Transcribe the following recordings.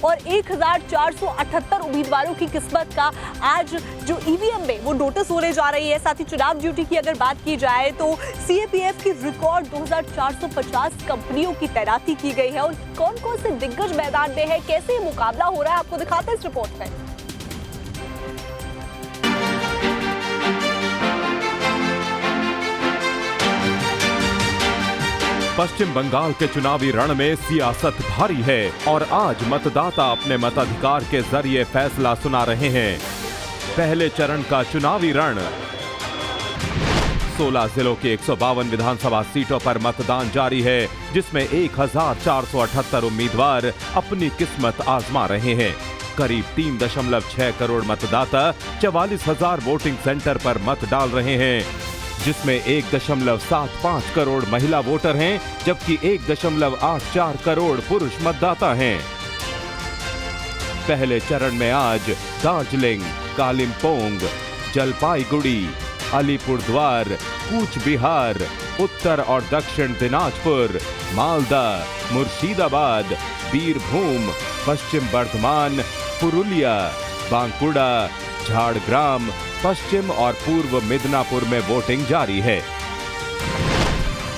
और 1478 उम्मीदवारों की किस्मत का आज जो ईवीएम में वो नोटिस होने जा रही है। साथ ही चुनाव ड्यूटी की अगर बात की जाए तो सीएपीएफ की रिकॉर्ड 2450 कंपनियों की तैनाती की गई है। और कौन कौन से दिग्गज मैदान में है, कैसे ये मुकाबला हो रहा है, आपको दिखाते हैं इस रिपोर्ट में। पश्चिम बंगाल के चुनावी रण में सियासत भारी है और आज मतदाता अपने मताधिकार के जरिए फैसला सुना रहे हैं। पहले चरण का चुनावी रण 16 जिलों की 152 विधानसभा सीटों पर मतदान जारी है, जिसमें 1478 उम्मीदवार अपनी किस्मत आजमा रहे हैं। करीब 3.6 करोड़ मतदाता 44,000 वोटिंग सेंटर पर मत डाल रहे हैं, जिसमें 1.75 करोड़ महिला वोटर हैं, जबकि 1.84 करोड़ पुरुष मतदाता हैं। पहले चरण में आज दार्जिलिंग, कालिम्पोंग, जलपाईगुड़ी, अलीपुरद्वार, कूच बिहार, उत्तर और दक्षिण दिनाजपुर, मालदा, मुर्शिदाबाद, बीरभूम, पश्चिम बर्धमान, पुरुलिया, बांकुड़ा, झारग्राम, पश्चिम और पूर्व मिदनापुर में वोटिंग जारी है।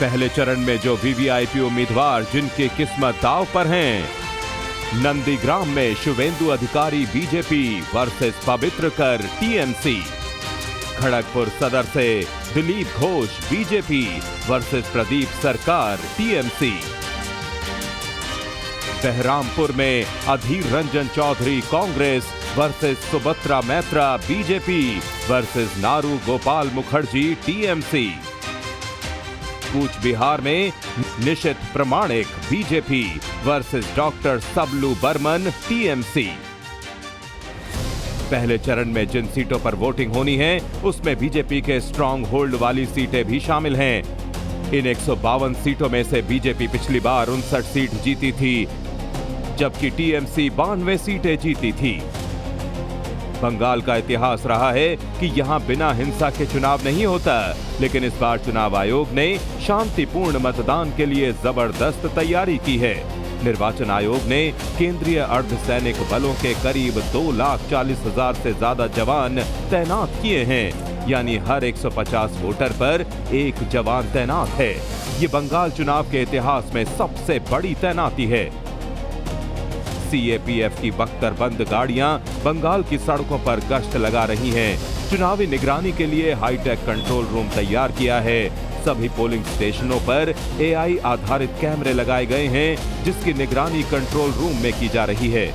पहले चरण में जो वीवीआईपी उम्मीदवार जिनकी किस्मत दांव पर हैं, नंदीग्राम में Suvendu Adhikari BJP versus Pabitrakar TMC, Kharagpur Sadar से Dilip Ghosh BJP versus Pradeep Sarkar TMC, Baharampur में Adhir Ranjan Chowdhury Congress versus Subhadra Maitra BJP versus Naru Gopal Mukherjee TMC, Cooch Behar में Nisith Pramanik BJP versus doctor Sablu Barman TMC. पहले चरण में जिन सीटों पर वोटिंग होनी है, उसमें बीजेपी के स्ट्रॉन्ग होल्ड वाली सीटें भी शामिल हैं। इन 152 सीटों में से बीजेपी पिछली बार 59 सीट जीती थी, जबकि टीएमसी 92 सीटें जीती थी। बंगाल का इतिहास रहा है कि यहां बिना हिंसा के चुनाव नहीं होता, लेकिन इस बार चुनाव आयोग ने शांतिपूर्ण मतदान के लिए जबरदस्त तैयारी की है। निर्वाचन आयोग ने केंद्रीय अर्धसैनिक बलों के करीब 2,40,000 से ज्यादा जवान तैनात किए हैं, यानी हर 150 वोटर पर एक जवान तैनात है। ये बंगाल चुनाव के इतिहास में सबसे बड़ी तैनाती है। सीएपीएफ की बख्तरबंद गाड़ियां बंगाल की सड़कों पर गश्त लगा रही हैं। चुनावी निगरानी के लिए हाईटेक कंट्रोल रूम तैयार किया है। सभी पोलिंग स्टेशनों पर एआई आधारित कैमरे लगाए गए हैं, जिसकी निगरानी कंट्रोल रूम में की जा रही है।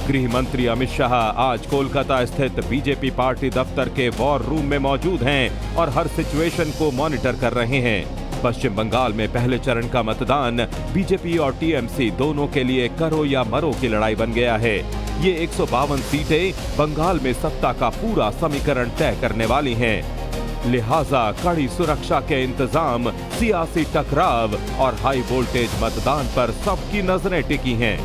गृह मंत्री अमित शाह आज कोलकाता स्थित बीजेपी पार्टी दफ्तर के वॉर रूम में मौजूद हैं और हर सिचुएशन को मॉनिटर कर रहे हैं। पश्चिम बंगाल में पहले चरण का मतदान बीजेपी और टीएमसी दोनों के लिए करो या मरो की लड़ाई बन गया है। ये 152 सीटें बंगाल में सत्ता का पूरा समीकरण तय करने वाली हैं। लिहाजा कड़ी सुरक्षा के इंतजाम, सियासी टकराव और हाई वोल्टेज मतदान पर सबकी नजरें टिकी हैं।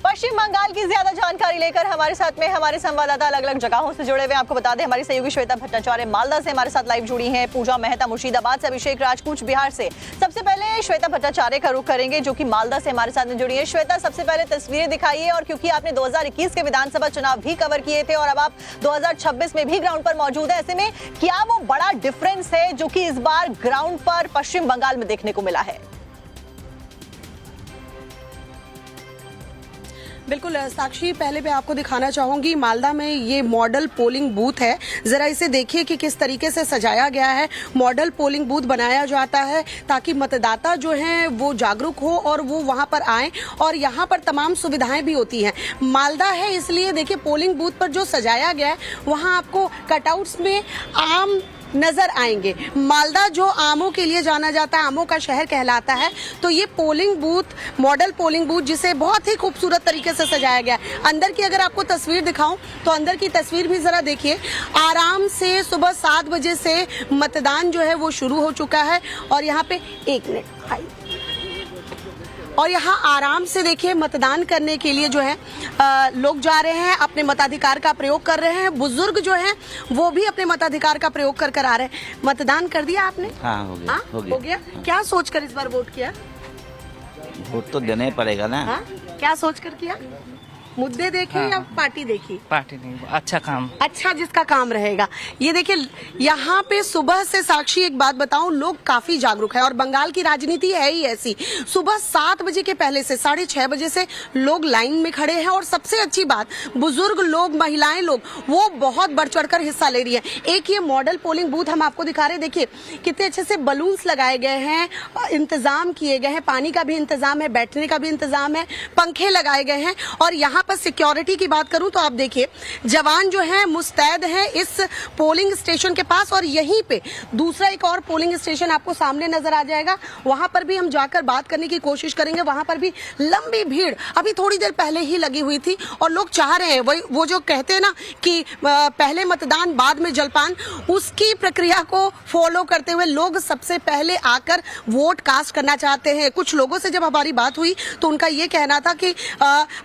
पश्चिम बंगाल की ज्यादा जानकारी लेकर हमारे साथ में हमारे संवाददाता अलग अलग जगहों से जुड़े हुए। आपको बता दें, हमारी सहयोगी श्वेता भट्टाचार्य मालदा से हमारे साथ लाइव जुड़ी हैं, पूजा मेहता मुर्शिदाबाद से, अभिषेक राज कूच बिहार से। सबसे पहले श्वेता भट्टाचार्य का रुख करेंगे, जो कि मालदा से हमारे साथ में जुड़ी है। श्वेता, सबसे पहले तस्वीरें दिखाइए, और क्योंकि आपने 2021 के विधानसभा चुनाव भी कवर किए थे और अब आप 2026 में भी ग्राउंड पर मौजूद है, ऐसे में क्या वो बड़ा डिफरेंस है जो कि इस बार ग्राउंड पर पश्चिम बंगाल में देखने को मिला है? बिल्कुल साक्षी, पहले मैं आपको दिखाना चाहूंगी मालदा में ये मॉडल पोलिंग बूथ है। जरा इसे देखिए कि किस तरीके से सजाया गया है। मॉडल पोलिंग बूथ बनाया जाता है ताकि मतदाता जो हैं वो जागरूक हो और वो वहां पर आए, और यहाँ पर तमाम सुविधाएं भी होती हैं। मालदा है इसलिए देखिए पोलिंग बूथ पर जो सजाया गया है वहां आपको कटआउट्स में आम नजर आएंगे। मालदा जो आमों के लिए जाना जाता है, आमों का शहर कहलाता है, तो ये polling booth, model polling booth, जिसे बहुत ही खूबसूरत तरीके से सजाया गया है। अंदर की अगर आपको तस्वीर दिखाऊं तो अंदर की तस्वीर भी जरा देखिए। आराम से सुबह 7 बजे से मतदान जो है वो शुरू हो चुका है, और यहाँ पे 1 मिनट आई, और यहाँ आराम से देखिए मतदान करने के लिए जो है लोग जा रहे हैं, अपने मताधिकार का प्रयोग कर रहे हैं। बुजुर्ग जो हैं वो भी अपने मताधिकार का प्रयोग कर आ रहे हैं। मतदान कर दिया आपने? हाँ, हो गया। हो गया। क्या सोचकर इस बार वोट किया? वोट तो देना ही पड़ेगा ना। हाँ? क्या सोच कर किया? मुद्दे देखे या पार्टी देखी? पार्टी नहीं, अच्छा काम। अच्छा जिसका काम रहेगा। ये देखिए यहाँ पे सुबह से साक्षी एक बात बताऊं, लोग काफी जागरूक है और बंगाल की राजनीति है ही ऐसी। सुबह 7 बजे के पहले से 6:30 बजे से लोग लाइन में खड़े हैं और सबसे अच्छी बात, बुजुर्ग लोग, महिलाएं लोग, वो बहुत बढ़ चढ़कर हिस्सा ले रही है। एक ये मॉडल पोलिंग बूथ हम आपको दिखा रहे हैं, देखिए कितने अच्छे से बलून्स लगाए गए हैं, इंतजाम किए गए हैं, पानी का भी इंतजाम है, बैठने का भी इंतजाम है, पंखे लगाए गए हैं। और यहाँ पर सिक्योरिटी की बात करूं तो आप देखिए जवान जो है मुस्तैद हैं इस पोलिंग स्टेशन के पास। और यहीं पे दूसरा एक और पोलिंग स्टेशन आपको सामने नजर आ जाएगा, वहां पर भी हम जाकर बात करने की कोशिश करेंगे। वहां पर भी लंबी भीड़ अभी थोड़ी देर पहले ही लगी हुई थी और लोग चाह रहे हैं, वही वो जो कहते हैं ना कि पहले मतदान बाद में जलपान, उसकी प्रक्रिया को फॉलो करते हुए लोग सबसे पहले आकर वोट कास्ट करना चाहते हैं। कुछ लोगों से जब हमारी बात हुई तो उनका ये कहना था कि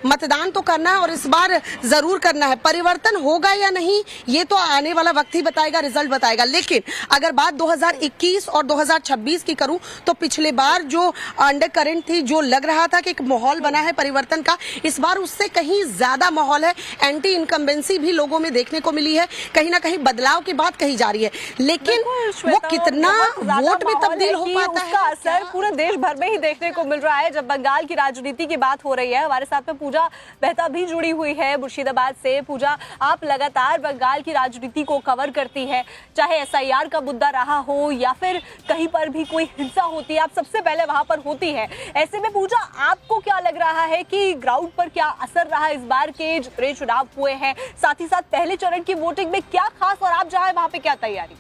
मतदान तो करना है और इस बार जरूर करना है। परिवर्तन होगा या नहीं ये तो आने वाला वक्त ही बताएगा, रिजल्ट बताएगा। लेकिन अगर बात 2021 और 2026 की करूं तो पिछले बार जो अंडर करंट थी, जो लग रहा था कि एक माहौल बना है परिवर्तन का, इस बार उससे कहीं ज्यादा माहौल है। एंटी इनकम्बेंसी भी लोगों में देखने को मिली है, कहीं ना कहीं बदलाव की बात कही जा रही है। लेकिन वो कितना वोट में तब्दील हो पाता है, उसका असर पूरे देश भर में ही देखने को मिल रहा है। जब बंगाल की राजनीति की बात हो रही है, हमारे साथ में पूजा मेहता भी जुड़ी हुई है मुर्शिदाबाद से। पूजा, आप लगातार बंगाल की राजनीति को कवर करती है, चाहे एसआईआर का मुद्दा रहा हो या फिर कहीं पर भी कोई हिंसा होती है, आप सबसे पहले वहां पर होती है। ऐसे में पूजा, आपको क्या लग रहा है कि ग्राउंड पर क्या असर रहा इस बार के जितने चुनाव हुए हैं, साथ ही साथ पहले चरण की वोटिंग में क्या खास, और आप जहां वहां पे क्या तैयारी?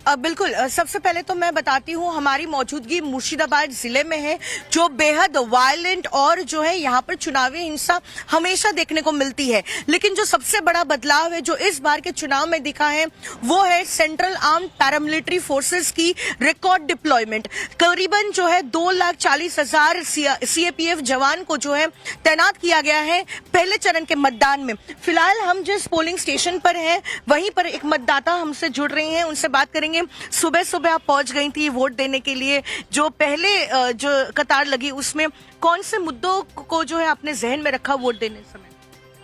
बिल्कुल, सबसे पहले तो मैं बताती हूँ हमारी मौजूदगी मुर्शिदाबाद जिले में है, जो बेहद वायलेंट और जो है यहाँ पर चुनावी हिंसा हमेशा देखने को मिलती है। लेकिन जो सबसे बड़ा बदलाव है जो इस बार के चुनाव में दिखा है वो है सेंट्रल आर्म पैरामिलिट्री फोर्सेस की रिकॉर्ड डिप्लॉयमेंट। करीबन जो है 2,40,000 सीएपीएफ जवान को जो है तैनात किया गया है पहले चरण के मतदान में। फिलहाल हम जिस पोलिंग स्टेशन पर हैं वहीं पर एक मतदाता हमसे जुड़ रही हैं, उनसे बात करेंगे। सुबह सुबह आप पहुंच गई थी वोट देने के लिए, जो पहले जो कतार लगी उसमें कौन से मुद्दों को जो है आपने जहन में रखा वोट देने समय?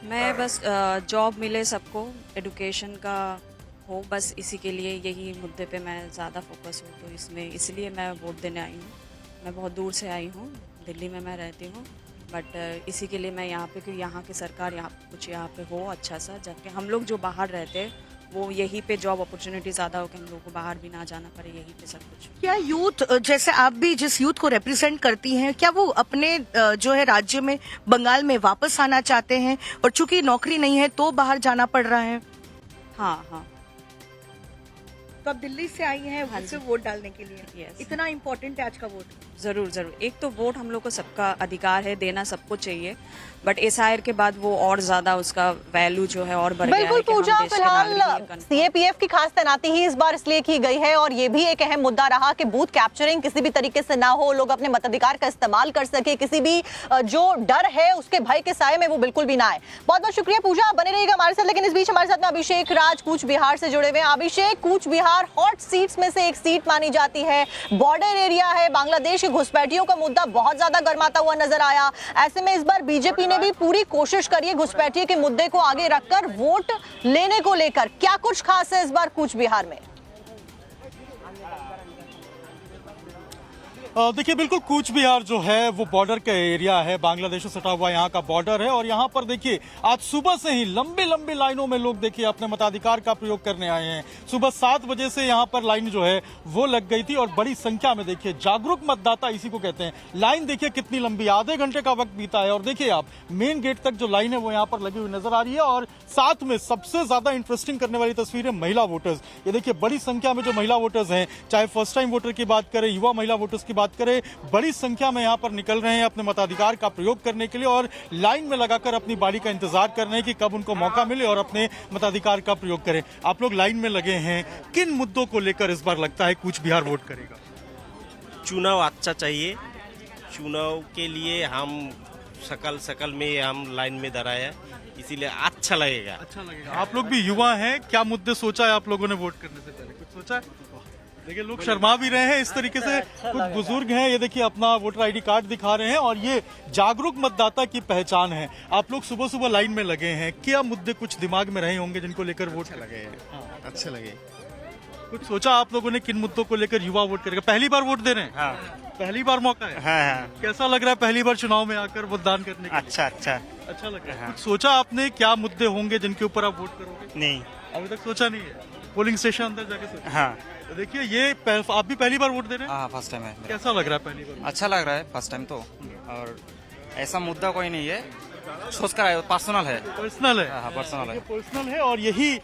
मैं बस जॉब मिले सबको, एडुकेशन का हो, बस इसी के लिए, यही मुद्दे पे मैं ज़्यादा फोकस हूँ। तो इसमें इसलिए मैं वोट देने आई हूँ। मैं बहुत दूर से आई हूँ, दिल्ली में मैं रहती हूँ, बट इसी के लिए मैं यहाँ पे, क्योंकि यहाँ की सरकार यहाँ कुछ यहाँ पे हो अच्छा सा, जबकि हम लोग जो बाहर रहते हैं वो यहीं पे जॉब अपॉर्चुनिटी ज्यादा हो कि हम लोगों को बाहर भी ना जाना पड़े, यहीं पे सब कुछ। क्या यूथ, जैसे आप भी जिस यूथ को रिप्रेजेंट करती हैं, क्या वो अपने जो है राज्य में, बंगाल में वापस आना चाहते हैं और चूंकि नौकरी नहीं है तो बाहर जाना पड़ रहा है? हाँ हाँ। तो आप दिल्ली से आई हैं हाँ से वोट डालने के लिए? Yes. इतना इम्पोर्टेंट है आज का वोट? जरूर जरूर। एक तो वोट हम लोग को सबका अधिकार है, देना सबको चाहिए, बट एसआईआर के बाद वो और ज्यादा उसका वैल्यू जो है और बढ़ गया है। बिल्कुल कि हम पूजा, देश के फिलहाल नागरिक हैं। सीएपीएफ की खास तैनाती ही इस बार इसलिए की गई है और ये भी एक अहम मुद्दा रहा कि बूथ कैप्चरिंग किसी भी तरीके से ना हो, लोग अपने मताधिकार का इस्तेमाल कर सके, किसी भी जो डर है उसके भय के साए में वो बिल्कुल भी ना आए। बहुत बहुत शुक्रिया पूजा, आप बने रहिएगा हमारे साथ। लेकिन इस बीच हमारे साथ में अभिषेक राज कूच बिहार से जुड़े हुए हैं। अभिषेक, कूच बिहार हॉट सीट्स में से एक सीट मानी जाती है, बॉर्डर एरिया है, बांग्लादेश की घुसपैठियों का मुद्दा बहुत ज्यादा गर्माता हुआ नजर आया। ऐसे में इस बार बीजेपी ने भी पूरी कोशिश करी है घुसपैठियों के मुद्दे को आगे रखकर वोट लेने को लेकर। क्या कुछ खास है इस बार कूच बिहार में? देखिए, बिल्कुल कूच बिहार जो है वो बॉर्डर का एरिया है, बांग्लादेश से सटा हुआ यहाँ का बॉर्डर है। और यहाँ पर देखिए आज सुबह से ही लंबी लंबी लाइनों में लोग देखिए अपने मताधिकार का प्रयोग करने आए हैं। सुबह 7 बजे से यहाँ पर लाइन जो है वो लग गई थी और बड़ी संख्या में देखिए जागरूक मतदाता इसी को कहते हैं। लाइन देखिए कितनी लंबी, आधे घंटे का वक्त बीता है और देखिए आप मेन गेट तक जो लाइन है वो यहाँ पर लगी हुई नजर आ रही है। और साथ में सबसे ज्यादा इंटरेस्टिंग करने वाली तस्वीर है महिला वोटर्स। ये देखिए बड़ी संख्या में जो महिला वोटर्स हैं, चाहे फर्स्ट टाइम वोटर की बात करें, युवा महिला वोटर्स की बात करें, बड़ी संख्या में यहाँ पर निकल रहे हैं अपने मताधिकार का प्रयोग करने के लिए और लाइन में लगाकर अपनी बारी का इंतजार कर रहे हैं कि कब उनको मौका मिले और अपने मताधिकार का प्रयोग करें। आप लोग लाइन में लगे हैं, किन मुद्दों को लेकर इस बार लगता है कूच बिहार वोट करेगा? चुनाव अच्छा चाहिए, चुनाव के लिए हम सकल में हम लाइन में धरा है, इसीलिए अच्छा लगेगा। अच्छा लगेगा। आप लोग भी युवा हैं, क्या मुद्दे सोचा है आप लोगों ने वोट करने से पहले? कुछ सोचा है? देखिए लोग शर्मा भी रहे हैं इस तरीके से। कुछ बुजुर्ग हैं, ये देखिए अपना वोटर आईडी कार्ड दिखा रहे हैं और ये जागरूक मतदाता की पहचान है। आप लोग सुबह सुबह लाइन में लगे हैं, क्या मुद्दे कुछ दिमाग में रहे होंगे जिनको लेकर वोट लगे हैं? अच्छे लगे। कुछ सोचा आप लोगों ने किन मुद्दों को लेकर युवा वोट करेगा? पहली बार वोट दे रहे हैं? हाँ पहली बार मौका है? हाँ। कैसा लग रहा है पहली बार चुनाव में आकर मतदान करने के लिए? अच्छा लग रहा है। कुछ सोचा आपने क्या मुद्दे होंगे जिनके ऊपर आप वोट करोगे? नहीं। अभी तक सोचा नहीं है? पोलिंग स्टेशन अंदर जाके सोचा? हाँ। तो देखिए ये आप भी पहली बार वोट दे रहे हैं? हाँ फर्स्ट टाइम है। कैसा लग रहा है पहली बार? अच्छा लग रहा है फर्स्ट टाइम तो। और ऐसा मुद्दा कोई नहीं है, सोच कर आए, पर्सनल है। पर्सनल है? हाँ पर्सनल है। पर्सनल है। और यही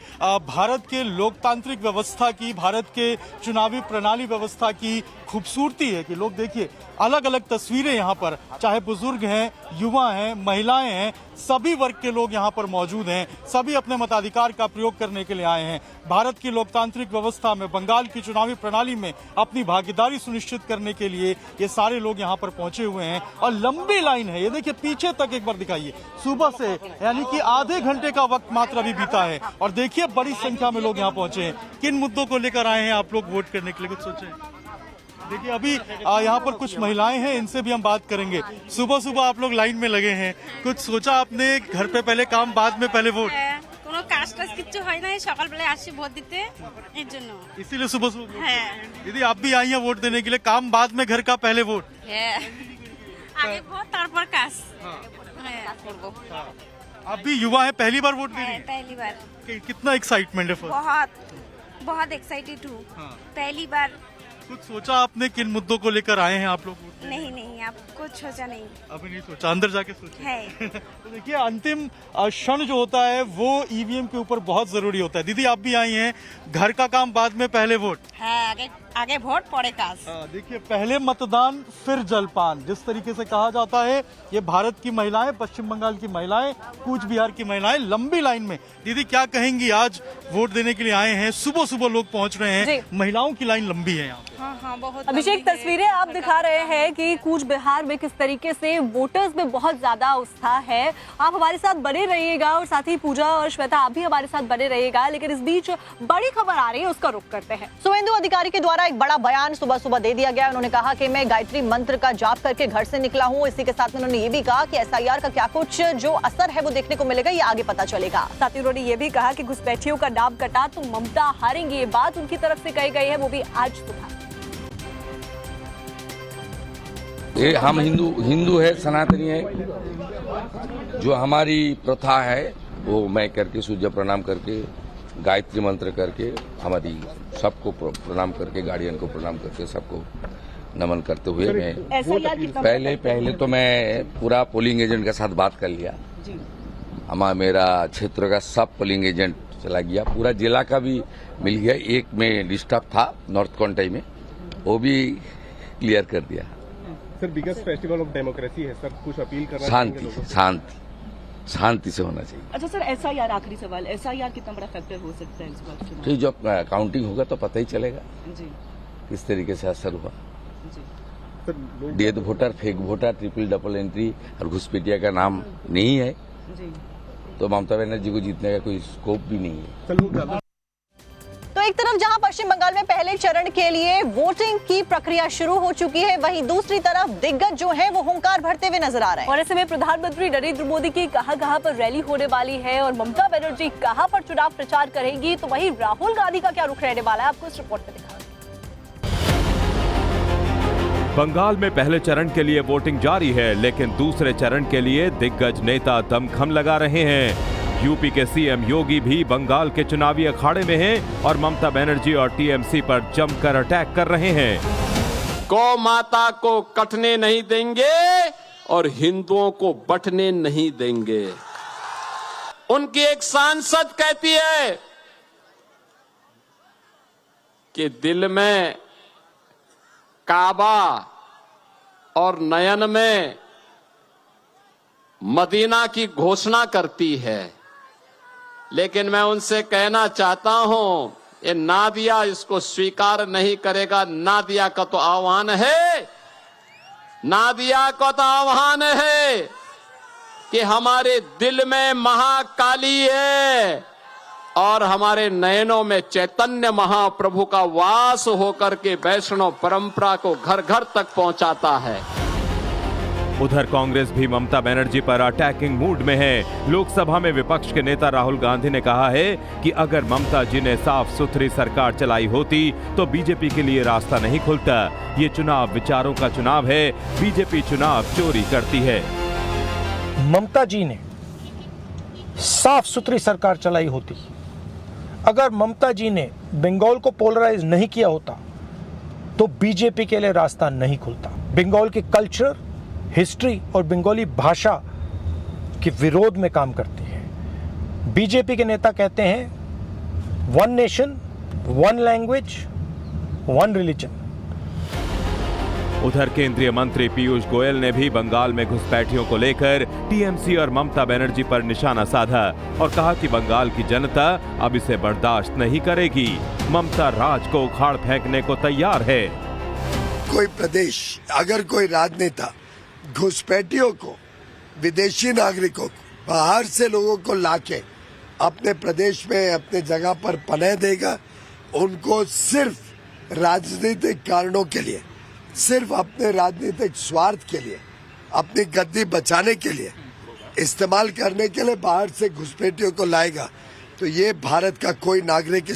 भारत के लोकतांत्रिक व्यवस्था की, भारत के चुनावी प्रणाली व्यवस्था की खूबसूरती है कि लोग देखिए अलग अलग तस्वीरें यहाँ पर, चाहे बुजुर्ग हैं, युवा हैं, महिलाएं हैं, सभी वर्ग के लोग यहाँ पर मौजूद हैं। सभी अपने मताधिकार का प्रयोग करने के लिए आए हैं। भारत की लोकतांत्रिक व्यवस्था में, बंगाल की चुनावी प्रणाली में अपनी भागीदारी सुनिश्चित करने के लिए ये सारे लोग यहाँ पर पहुंचे हुए हैं और लंबी लाइन है। ये देखिए पीछे तक एक बार दिखाइए, सुबह से यानी कि आधे घंटे का वक्त मात्र अभी बीता है और देखिए बड़ी संख्या में लोग यहाँ पहुंचे हैं। किन मुद्दों को लेकर आए हैं आप लोग वोट करने के लिए, कुछ सोचे? देखिए अभी यहाँ पर कुछ महिलाएं हैं, इनसे भी हम बात करेंगे। सुबह सुबह आप लोग लाइन में लगे हैं, कुछ सोचा आपने? घर पे पहले काम, बाद में पहले वोट? কোনো কাজ টাজ কিছু হয় নাই, সকালবেলায় আসি ভোট দিতে, এর জন্য। इसीलिए सुबह सुबह? হ্যাঁ। दीदी आप भी आई हैं वोट देने के लिए, काम बाद में, घर का पहले वोट? হ্যাঁ, আগে ভোট তারপর কাজ। হ্যাঁ করব। आप भी युवा हैं, पहली बार वोट दे रही हैं? पहली बार। कितना एक्साइटमेंट है? बहुत बहुत एक्साइटेड हूँ। पहली बार। कुछ सोचा आपने किन मुद्दों को लेकर आए हैं आप लोग? नहीं नहीं, आप कुछ सोचा नहीं अभी नहीं सोचा, अंदर जाके सोचा है। तो देखिए अंतिम क्षण जो होता है वो ईवीएम के ऊपर बहुत जरूरी होता है। दीदी आप भी आई हैं, घर का काम बाद में पहले वोट? हाँ, आगे वोट पड़े काज। देखिए पहले मतदान फिर जलपान, जिस तरीके से कहा जाता है। ये भारत की महिलाएं, पश्चिम बंगाल की महिलाएं, कूच बिहार की महिलाएं लंबी लाइन में। दीदी क्या कहेंगी, आज वोट देने के लिए आए हैं, सुबह सुबह लोग पहुंच रहे हैं, महिलाओं की लाइन लंबी है यहाँ। हाँ बहुत। अभिषेक तस्वीरें आप दिखा रहे हैं कि कूच बिहार में किस तरीके से वोटर्स में बहुत ज्यादा उत्साह है। आप हमारे साथ बने रहिएगा और साथ ही पूजा और श्वेता आप भी हमारे साथ बने रहिएगा। लेकिन इस बीच बड़ी खबर आ रही है, उसका रुख करते हैं। सुवेंदु अधिकारी के द्वारा एक बड़ा बयान सुबह सुबह दे दिया गया। उन्होंने कहा कि मैं गायत्री मंत्र का जाप करके घर से निकला हूँ। इसी के साथ में उन्होंने ये भी कहा कि एसआईआर का क्या कुछ जो असर है वो देखने को मिलेगा, ये आगे पता चलेगा। साथ ही उन्होंने ये भी कहा कि घुसपैठियों का नाम कटा तो ममता हारेंगी। ये बात उनकी तरफ से कही गई है, वो भी आज सुबह। ये हम हिंदू है, सनातनी है। जो हमारी प्रथा है वो मैं करके सूर्य प्रणाम करके, गायत्री मंत्र करके, हमारी सबको प्रणाम करके, गार्डियन को प्रणाम करके, सबको नमन करते हुए मैं पहले तो मैं पूरा पोलिंग एजेंट के साथ बात कर लिया। मेरा क्षेत्र का सब पोलिंग एजेंट चला गया, पूरा जिला का भी मिल गया। एक में डिस्टर्ब था नॉर्थ कोंटाई में, वो भी क्लियर कर दिया। Sir biggest festival of democracy है सर, कुछ अपील करना? शांति से होना चाहिए। अच्छा सर, एसआईआर, आखिरी सवाल, एसआईआर कितना बड़ा फैक्टर हो सकता है इस बार? तो जब काउंटिंग होगा तो पता ही चलेगा जी किस तरीके से असर हुआ। जी death voter, fake voter, triple double entry और घुसपैठिया का नाम नहीं है जी, तो ममता बनर्जी को जीतने का कोई स्कोप भी नहीं है। तो एक तरफ जहां पश्चिम बंगाल में पहले चरण के लिए वोटिंग की प्रक्रिया शुरू हो चुकी है, वहीं दूसरी तरफ दिग्गज जो है वो हुंकार भरते हुए नजर आ रहे हैं। और ऐसे में प्रधानमंत्री नरेंद्र मोदी की कहां पर रैली होने वाली है और ममता बनर्जी कहां पर चुनाव प्रचार करेंगी, तो वहीं राहुल गांधी का क्या रुख रहने वाला है, आपको इस रिपोर्ट में दिखा। बंगाल में पहले चरण के लिए वोटिंग जारी है, लेकिन दूसरे चरण के लिए दिग्गज नेता दमखम लगा रहे हैं। यूपी के सीएम योगी भी बंगाल के चुनावी अखाड़े में हैं और ममता बनर्जी और टीएमसी पर जमकर अटैक कर रहे हैं। गौ माता को कटने नहीं देंगे और हिंदुओं को बंटने नहीं देंगे। उनकी एक सांसद कहती है कि दिल में काबा और नयन में मदीना की घोषणा करती है, लेकिन मैं उनसे कहना चाहता हूं ये नादिया इसको स्वीकार नहीं करेगा। नादिया का तो आह्वान है, नादिया का तो आह्वान है कि हमारे दिल में महाकाली है, और हमारे नयनों में चैतन्य महाप्रभु का वास होकर के वैष्णव परंपरा को घर घर तक पहुंचाता है। उधर कांग्रेस भी ममता बनर्जी पर अटैकिंग मूड में है। लोकसभा में विपक्ष के नेता राहुल गांधी ने कहा है कि अगर ममता जी ने साफ सुथरी सरकार चलाई होती तो बीजेपी के लिए रास्ता नहीं खुलता। ये चुनाव विचारों का चुनाव है, बीजेपी चुनाव चोरी करती है। ममता जी ने साफ सुथरी सरकार चलाई होती, अगर ममता जी ने बंगाल को पोलराइज नहीं किया होता तो बीजेपी के लिए रास्ता नहीं खुलता। बंगाल के कल्चर, हिस्ट्री और बंगाली भाषा के विरोध में काम करती है। बीजेपी के नेता कहते हैं one nation, one language, one religion. उधर केंद्रीय मंत्री पीयूष गोयल ने भी बंगाल में घुसपैठियों को लेकर टीएमसी और ममता बनर्जी पर निशाना साधा और कहा कि बंगाल की जनता अब इसे बर्दाश्त नहीं करेगी। ममता राज को उखाड़ फेंकने को तैयार है। कोई प्रदेश, अगर कोई राजनेता घुसपैठियों को, विदेशी नागरिकों को, बाहर से लोगों को लाके अपने प्रदेश में, अपने जगह पर पनाह देगा, उनको सिर्फ राजनीतिक कारणों के लिए, सिर्फ अपने राजनीतिक स्वार्थ के लिए, अपनी गद्दी बचाने के लिए इस्तेमाल करने के लिए बाहर से घुसपैठियों को लाएगा, तो ये भारत का कोई नागरिक